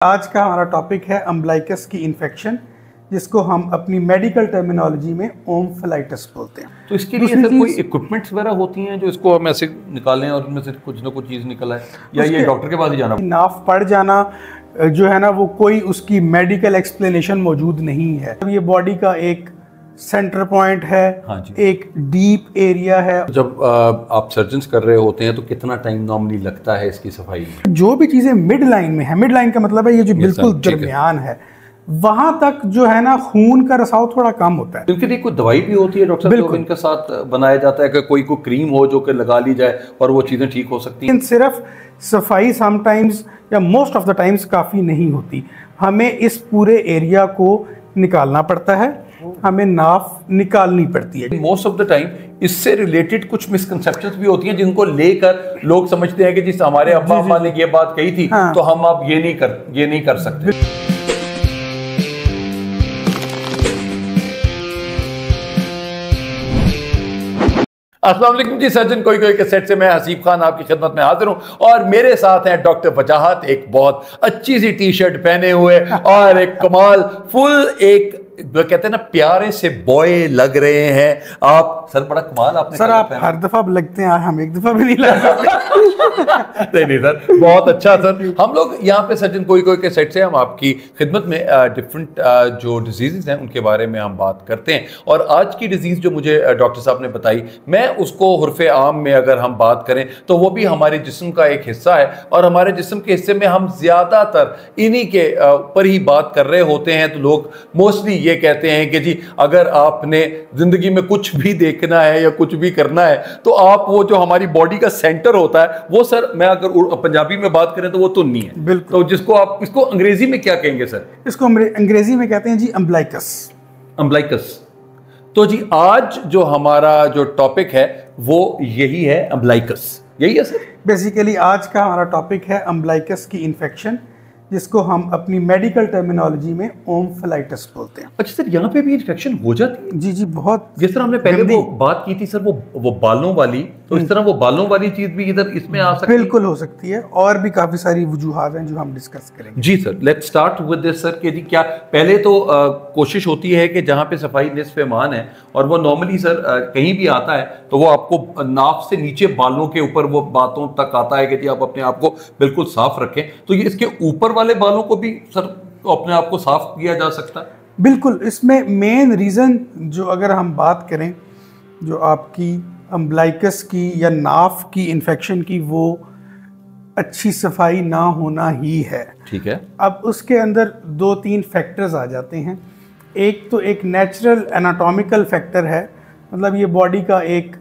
आज का हमारा टॉपिक है अम्ब्लाइकस की इन्फेक्शन, जिसको हम अपनी मेडिकल टर्मिनोलॉजी में ओम्फलाइटिस बोलते हैं। तो इसके लिए सर कोई इक्विपमेंट्स वगैरह होती हैं जो इसको हम ऐसे निकालें और उनमें से कुछ ना कुछ चीज़ निकल आए, या ये डॉक्टर के पास ही जाना? नाफ पड़ जाना जो है ना, वो कोई उसकी मेडिकल एक्सप्लेनेशन मौजूद नहीं है। ये बॉडी का एक सेंटर पॉइंट है। हाँ जी। एक डीप एरिया है। जब आप सर्जन्स कर रहे होते हैं तो कितना टाइम नॉर्मली लगता है इसकी सफाई में? जो भी चीजें मिड लाइन में है, मिड लाइन का मतलब है ये जो बिल्कुल दरमियान है, वहां तक जो है ना खून का रसाव थोड़ा कम होता है। इनके लिए कोई दवाई भी होती है डॉक्टर साहब, इनके साथ बनाया जाता है कि कोई क्रीम हो जो कि लगा ली जाए और वो चीजें ठीक हो सकती हैं? सिर्फ सफाई समटाइम्स या मोस्ट ऑफ द टाइम्स काफी नहीं होती। हमें इस पूरे एरिया को निकालना पड़ता है, हमें नाफ निकालनी पड़ती है। मोस्ट ऑफ द टाइम इससे रिलेटेड कुछ मिसकंसेप्शंस भी होती हैं जिनको लेकर लोग समझते हैं कि जिस हमारे अब्बा अम्मा ने ये बात कही थी, हाँ। तो हम अब ये नहीं कर सकते। अस्सलाम वालेकुम जी, सर्जन कोई के सेट से मैं हसीब खान आपकी खिदमत में हाजिर हूं और मेरे साथ हैं डॉक्टर वजाहत, एक बहुत अच्छी सी टी शर्ट पहने हुए और एक कमाल फुल एक कहते हैं ना प्यारे से बॉय लग रहे हैं आप। सर बड़ा कमाल आपने। सर आप हर दफा लगते हैं, हम एक दफा भी नहीं लग सकते। नहीं सर, बहुत अच्छा सर। हम लोग यहाँ पे सर्जन कोई के सेट से हम आपकी खिदमत में डिफरेंट जो डिजीज़ हैं उनके बारे में हम बात करते हैं। और आज की डिजीज़ जो मुझे डॉक्टर साहब ने बताई, मैं उसको हुर्फ़े आम में अगर हम बात करें तो वो भी हमारे जिस्म का एक हिस्सा है और हमारे जिस्म के हिस्से में हम ज़्यादातर इन्हीं के ऊपर ही बात कर रहे होते हैं। तो लोग मोस्टली ये कहते हैं कि जी अगर आपने ज़िंदगी में कुछ भी देखना है या कुछ भी करना है तो आप वो जो हमारी बॉडी का सेंटर होता है वो, सर मैं अगर पंजाबी में बात करें तो वो तो नहीं है। बिल्कुल। तो जिसको आप इसको अंग्रेजी में क्या कहेंगे सर? इसको अंग्रेजी में कहते हैं जी अम्ब्लाइकस। अम्ब्लाइकस। तो जी आज जो हमारा जो टॉपिक है वो यही है, अम्ब्लाइकस। यही है सर बेसिकली आज का हमारा टॉपिक है अम्ब्लाइकस की इन्फेक्शन, जिसको हम अपनी मेडिकल टर्मिनोलॉजी में ओम्फलाइटिस बोलते हैं। अच्छा सर, यहाँ पे भी इन्फेक्शन हो जाती है? जी जी, बहुत। जिस तरह हमने पहले वो बात की थी सर, वो बालों वाली, तो इस तरह वो बालों वाली चीज भी इधर इसमें आ सकती है? बिल्कुल हो सकती है, और भी काफी सारी वजूहात हैं जो हम डिस्कस करेंगे। जी sir, let's start with this sir कि जी क्या पहले तो कोशिश होती है कि जहाँ पे सफाई निस्फ़ ईमान है और वो नॉर्मली सर कहीं भी आता है तो वो आपको नाफ से नीचे बालों के ऊपर वो बातों तक आता है कि जी आप अपने आप को बिल्कुल साफ रखें। तो ये इसके ऊपर वाले बालों को भी सर अपने आप को साफ किया जा सकता है? बिल्कुल। इसमें मेन रीज़न जो अगर हम बात करें जो आपकी अम्ब्लाइकस की या नाफ की इन्फेक्शन की, वो अच्छी सफाई ना होना ही है। ठीक है। अब उसके अंदर 2-3 फैक्टर्स आ जाते हैं। एक तो एक नेचुरल एनाटॉमिकल फैक्टर है, मतलब ये बॉडी का एक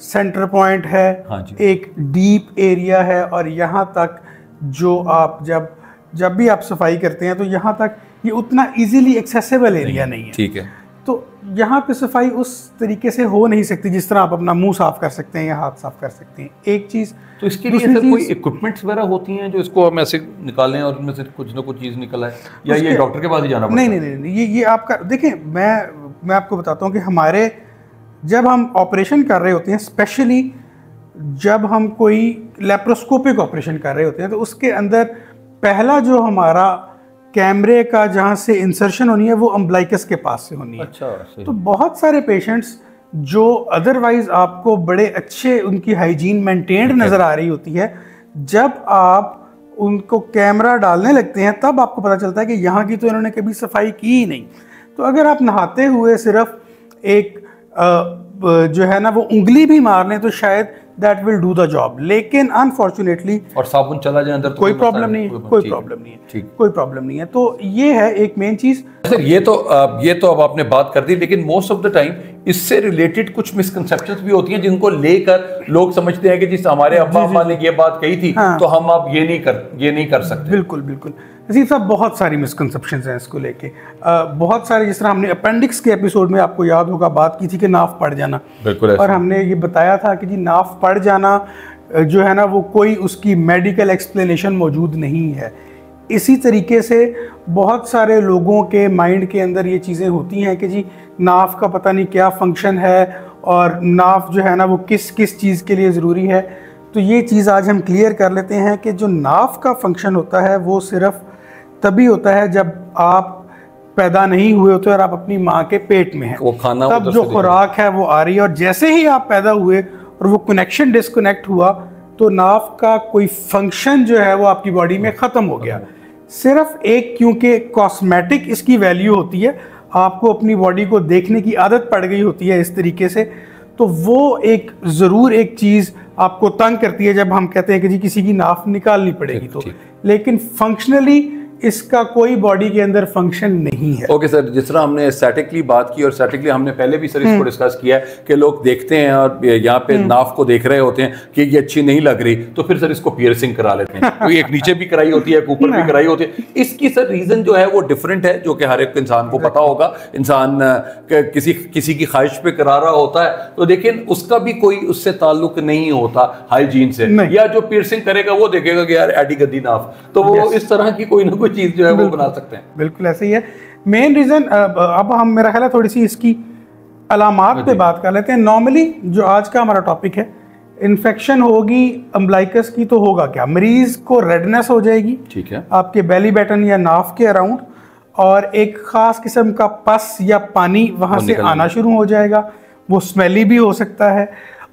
सेंटर पॉइंट है। हाँ जी। एक डीप एरिया है और यहाँ तक जो आप जब भी आप सफाई करते हैं तो यहाँ तक ये उतना इजीली एक्सेसिबल एरिया नहीं है। ठीक है। तो यहाँ पे सफाई उस तरीके से हो नहीं सकती जिस तरह आप अपना मुंह साफ कर सकते हैं या हाथ साफ कर सकते हैं। एक चीज़। तो इसके लिए सर कोई इक्विपमेंट्स वगैरह होती हैं जो इसको हम ऐसे निकालें और उनमें से कुछ ना कुछ चीज़ निकल आए, या ये डॉक्टर के पास ही जाना पड़ता है? नहीं, ये आपका देखें, मैं आपको बताता हूँ कि हमारे जब हम ऑपरेशन कर रहे होते हैं, स्पेशली जब हम कोई लेप्रोस्कोपिक ऑपरेशन कर रहे होते हैं, तो उसके अंदर पहला जो हमारा कैमरे का जहाँ से इंसर्शन होनी है वो अम्ब्लाइकस के पास से होनी है। अच्छा। तो बहुत सारे पेशेंट्स जो अदरवाइज आपको बड़े अच्छे उनकी हाइजीन मेंटेन्ड नज़र आ रही होती है, जब आप उनको कैमरा डालने लगते हैं तब आपको पता चलता है कि यहाँ की तो इन्होंने कभी सफाई की ही नहीं। तो अगर आप नहाते हुए सिर्फ एक जो है ना वो उंगली भी मार लें तो शायद that will do the job, लेकिन अनफॉर्चुनेटली और साबुन चला जाए अंदर तो कोई प्रॉब्लम नहीं है, कोई प्रॉब्लम नहीं है, कोई प्रॉब्लम नहीं है। तो ये है एक मेन चीज़ सर। ये तो अब आपने बात कर दी, लेकिन मोस्ट ऑफ द टाइम इससे रिलेटेड कुछ मिसकंसेप्शंस भी होती हैं जिनको लेकर लोग समझते हैं कि जिस हमारे अब्बा अम्मा ने ये बात कही थी, हाँ। तो हम अब ये नहीं कर सकते। बिल्कुल बिल्कुल अजीब साहब, बहुत सारी मिसकंसेप्शंस हैं इसको लेके। बहुत सारे, जिस तरह हमने अपेंडिक्स के एपिसोड में आपको याद होगा बात की थी कि नाफ पड़ जाना। बिल्कुल। और हमने ये बताया था कि जी नाफ पड़ जाना जो है ना वो कोई उसकी मेडिकल एक्सप्लेनेशन मौजूद नहीं है। इसी तरीके से बहुत सारे लोगों के माइंड के अंदर ये चीज़ें होती हैं कि जी नाफ का पता नहीं क्या फंक्शन है और नाफ जो है ना वो किस किस चीज़ के लिए ज़रूरी है। तो ये चीज़ आज हम क्लियर कर लेते हैं कि जो नाफ का फंक्शन होता है वो सिर्फ तभी होता है जब आप पैदा नहीं हुए होते और आप अपनी माँ के पेट में हैं, वो खाना तब जो खुराक है वो आ रही है, और जैसे ही आप पैदा हुए और वो कनेक्शन डिस्कनेक्ट हुआ तो नाव का कोई फंक्शन जो है वो आपकी बॉडी में ख़त्म हो गया। सिर्फ एक, क्योंकि कॉस्मेटिक इसकी वैल्यू होती है, आपको अपनी बॉडी को देखने की आदत पड़ गई होती है इस तरीके से, तो वो एक ज़रूर एक चीज़ आपको तंग करती है जब हम कहते हैं कि जी किसी की नाफ निकालनी पड़ेगी तो, लेकिन फंक्शनली इसका कोई बॉडी के अंदर फंक्शन नहीं है। ओके सर, जिस तरह हमने स्टैटिकली बात की और स्टैटिकली हमने पहले भी सर इसको डिस्कस किया है कि लोग देखते हैं और यहाँ पे नाफ को देख रहे होते हैं कि ये अच्छी नहीं लग रही, तो फिर सर इसको पियर्सिंग करा लेते हैं। तो एक नीचे भी कराई होती है, एक ऊपर भी कराई होती है। इसकी सर रीजन जो है वो डिफरेंट है, जो कि हर एक इंसान को पता होगा। इंसान किसी की ख्वाहिश पे करा रहा होता है तो लेकिन उसका भी कोई उससे ताल्लुक नहीं होता हाइजीन से, या जो पियर्सिंग करेगा वो देखेगा कि यार एडी गद्दी नाफ, तो वो इस तरह की कोई ना कोई चीज जो है वो बना सकते हैं। बिल्कुल ऐसे ही है। मेन रीजन, अब हम मेरा ख्याल है थोड़ी सी इसकी अलामात पे बात कर लेते हैं। नॉर्मली जो आज का हमारा टॉपिक है, इन्फेक्शन होगी अम्बलाइकस की तो होगा क्या, मरीज को रेडनेस हो जाएगी, ठीक है, आपके बेली बटन या नाफ के अराउंड, और एक खास किस्म का पस या पानी वहां से आना शुरू हो जाएगा। वो स्मेली भी हो सकता है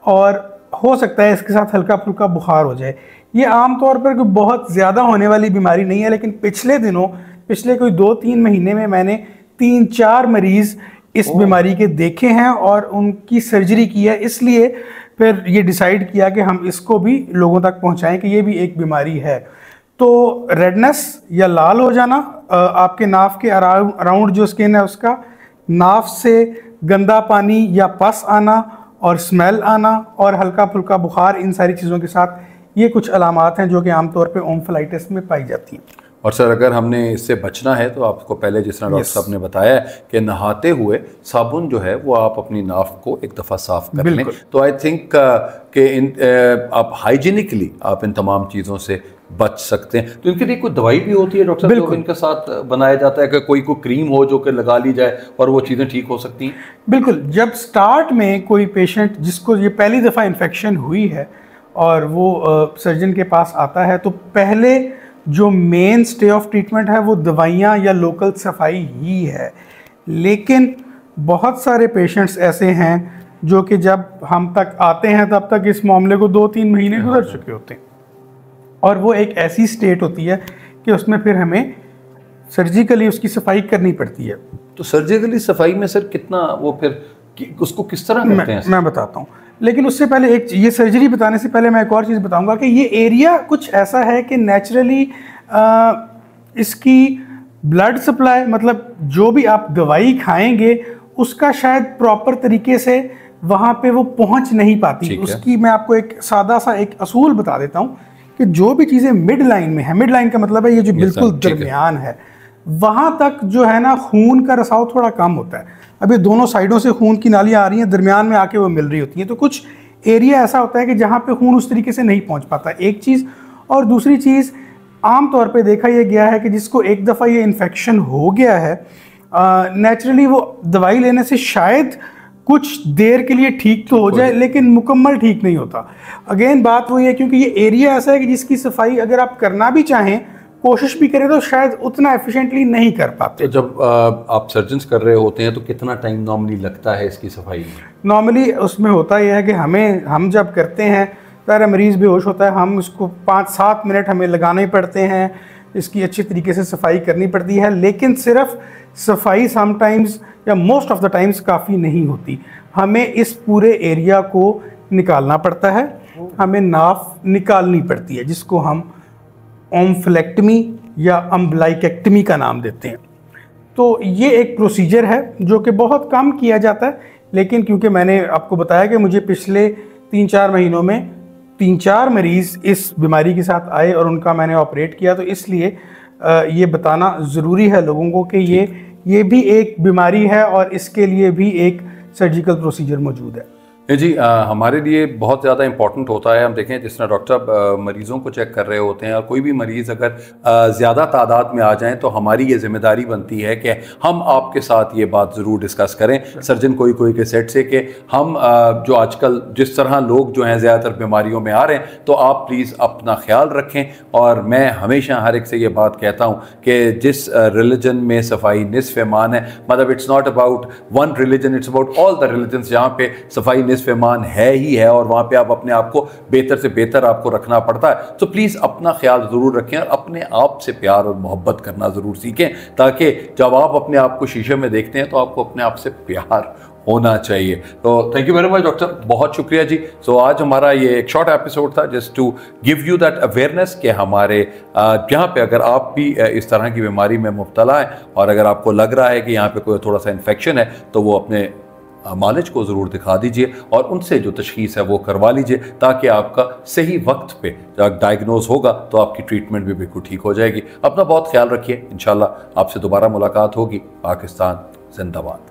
और हो सकता है इसके साथ हल्का फुल्का बुखार हो जाए। ये आमतौर पर कोई बहुत ज़्यादा होने वाली बीमारी नहीं है, लेकिन पिछले दिनों, पिछले कोई 2-3 महीने में मैंने 3-4 मरीज़ इस बीमारी के देखे हैं और उनकी सर्जरी की है। इसलिए फिर ये डिसाइड किया कि हम इसको भी लोगों तक पहुंचाएं कि ये भी एक बीमारी है। तो रेडनेस या लाल हो जाना, आपके नाफ के अराउंड जो स्किन है उसका, नाफ से गंदा पानी या पस आना और स्मेल आना और हल्का फुल्का बुखार, इन सारी चीज़ों के साथ ये कुछ अलामात हैं जो कि आमतौर पे ओम्फलाइटिस में पाई जाती हैं। और सर अगर हमने इससे बचना है तो आपको पहले जिस तरह डॉक्टर साहब ने बताया कि नहाते हुए साबुन जो है वो आप अपनी नाफ को एक दफ़ा साफ कर लें, तो आई थिंक कि आप हाइजीनिकली आप इन तमाम चीज़ों से बच सकते हैं। तो इनके लिए कोई दवाई भी होती है डॉक्टर साहब जो इनके साथ बनाया जाता है, कि कोई क्रीम हो जो कि लगा ली जाए और वो चीज़ें ठीक हो सकती हैं? बिल्कुल। जब स्टार्ट में कोई पेशेंट जिसको ये पहली दफ़ा इन्फेक्शन हुई है और वो सर्जन के पास आता है, तो पहले जो मेन स्टे ऑफ ट्रीटमेंट है वो दवाइयाँ या लोकल सफाई ही है। लेकिन बहुत सारे पेशेंट्स ऐसे हैं जो कि जब हम तक आते हैं तब तक इस मामले को 2-3 महीने गुजर चुके होते हैं, और वो एक ऐसी स्टेट होती है कि उसमें फिर हमें सर्जिकली उसकी सफाई करनी पड़ती है। तो सर्जिकली सफाई में सर कितना वो फिर उसको किस तरह करते हैं? मैं बताता हूँ, लेकिन उससे पहले ये सर्जरी बताने से पहले मैं एक और चीज़ बताऊंगा कि ये एरिया कुछ ऐसा है कि नेचुरली इसकी ब्लड सप्लाई, मतलब जो भी आप दवाई खाएंगे उसका शायद प्रॉपर तरीके से वहाँ पे वो पहुँच नहीं पाती। उसकी मैं आपको एक सादा सा एक असूल बता देता हूँ कि जो भी चीज़ें मिड लाइन में है, मिड लाइन का मतलब है ये जो बिल्कुल दरमियान है, वहाँ तक जो है ना खून का रिसाव थोड़ा कम होता है। अभी दोनों साइडों से खून की नालियाँ आ रही हैं, दरमियान में आके वो मिल रही होती हैं, तो कुछ एरिया ऐसा होता है कि जहाँ पे खून उस तरीके से नहीं पहुँच पाता, एक चीज़। और दूसरी चीज़, आम तौर पे देखा यह गया है कि जिसको एक दफ़ा ये इन्फेक्शन हो गया है, नेचुरली वो दवाई लेने से शायद कुछ देर के लिए ठीक तो हो जाए, लेकिन मुकम्मल ठीक नहीं होता। अगेन बात वही है, क्योंकि ये एरिया ऐसा है कि जिसकी सफाई अगर आप करना भी चाहें, कोशिश भी करें, तो शायद उतना एफिशिएंटली नहीं कर पाते। तो जब आप सर्जन्स कर रहे होते हैं तो कितना टाइम नॉर्मली लगता है इसकी सफाई में? नॉर्मली उसमें होता यह है कि हम जब करते हैं, सारा मरीज़ बेहोश होता है, हम उसको 5-7 मिनट हमें लगाने पड़ते हैं, इसकी अच्छी तरीके से सफाई करनी पड़ती है। लेकिन सिर्फ सफाई समटाइम्स या मोस्ट ऑफ द टाइम्स काफ़ी नहीं होती, हमें इस पूरे एरिया को निकालना पड़ता है, हमें नाफ निकालनी पड़ती है, जिसको हम ओम्फलेक्टमी या अम्बलाइकेक्टमी का नाम देते हैं। तो ये एक प्रोसीजर है जो कि बहुत कम किया जाता है, लेकिन क्योंकि मैंने आपको बताया कि मुझे पिछले 3-4 महीनों में 3-4 मरीज़ इस बीमारी के साथ आए और उनका मैंने ऑपरेट किया, तो इसलिए ये बताना ज़रूरी है लोगों को कि ये भी एक बीमारी है और इसके लिए भी एक सर्जिकल प्रोसीजर मौजूद है। जी हमारे लिए बहुत ज़्यादा इंपॉर्टेंट होता है। हम देखें जिस तरह डॉक्टर साहब मरीज़ों को चेक कर रहे होते हैं और कोई भी मरीज़ अगर ज़्यादा तादाद में आ जाएं तो हमारी ये जिम्मेदारी बनती है कि हम आपके साथ ये बात ज़रूर डिस्कस करें सर्जन कोई कोई के सेट से कि हम जो आजकल जिस तरह लोग जो हैं ज़्यादातर बीमारियों में आ रहे हैं, तो आप प्लीज़ अपना ख्याल रखें। और मैं हमेशा हर एक से ये बात कहता हूँ कि जिस रिलीजन में सफाई निस्फ़ ईमान है, मतलब it's not about one religion, it's about all the religions, जहाँ पे सफाई निस्फ़ ईमान है ही है और वहाँ पे आप अपने आप को बेहतर से बेहतर आपको रखना पड़ता है। तो प्लीज़ अपना ख्याल ज़रूर रखें और अपने आप से प्यार और मोहब्बत करना ज़रूर सीखें, ताकि जब आप अपने आप को शीशे में देखते हैं तो आपको अपने आप से प्यार होना चाहिए। तो thank you very much doctor, बहुत शुक्रिया जी। सो आज हमारा ये एक शॉर्ट एपिसोड था just to give you that awareness कि हमारे जहाँ पे अगर आप भी इस तरह की बीमारी में मुब्तला है और अगर आपको लग रहा है कि यहाँ पे कोई थोड़ा सा इन्फेक्शन है, तो वो अपने मालिज को ज़रूर दिखा दीजिए और उनसे जो तशख़ीस है वो करवा लीजिए, ताकि आपका सही वक्त पे जब डायग्नोज होगा तो आपकी ट्रीटमेंट भी बिल्कुल ठीक हो जाएगी। अपना बहुत ख्याल रखिए, इंशाल्लाह आपसे दोबारा मुलाकात होगी। पाकिस्तान जिंदाबाद।